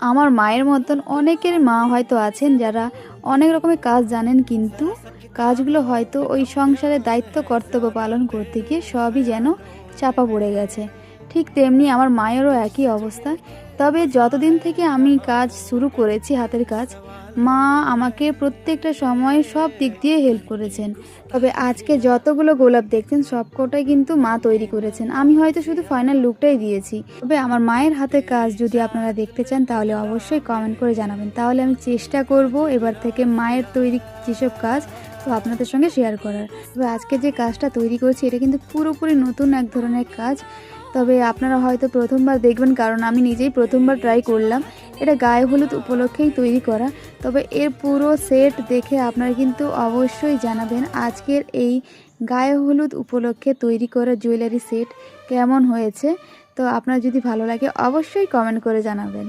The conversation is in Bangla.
আমার মায়ের মতন অনেকের মা হয়তো আছেন যারা অনেক রকমের কাজ জানেন, কিন্তু কাজগুলো হয়তো ওই সংসারের দায়িত্ব কর্তব্য পালন করতে গিয়ে সবই যেন চাপা পড়ে গেছে। ঠিক তেমনি আমার মায়েরও একই অবস্থা। তবে যতদিন থেকে আমি কাজ শুরু করেছি, হাতের কাজ, মা আমাকে প্রত্যেকটা সময় সব দিক দিয়ে হেল্প করেছেন। তবে আজকে যতগুলো গোলাপ দেখছেন সবকটাই কিন্তু মা তৈরি করেছেন। আমি হয়তো শুধু ফাইনাল লুকটাই দিয়েছি। তবে আমার মায়ের হাতের কাজ যদি আপনারা দেখতে চান তাহলে অবশ্যই কমেন্ট করে জানাবেন। তাহলে আমি চেষ্টা করব এবার থেকে মায়ের তৈরি যেসব কাজ তো আপনাদের সঙ্গে শেয়ার করার। তবে আজকে যে কাজটা তৈরি করছি এটা কিন্তু পুরোপুরি নতুন এক ধরনের কাজ। তবে আপনারা হয়তো প্রথমবার দেখবেন, কারণ আমি নিজেই প্রথমবার ট্রাই করলাম। এটা গায়ে হলুদ উপলক্ষেই তৈরি করা। তবে এর পুরো সেট দেখে আপনারা কিন্তু অবশ্যই জানাবেন আজকের এই গায়ে হলুদ উপলক্ষে তৈরি করা জুয়েলারি সেট কেমন হয়েছে। তো আপনার যদি ভালো লাগে অবশ্যই কমেন্ট করে জানাবেন।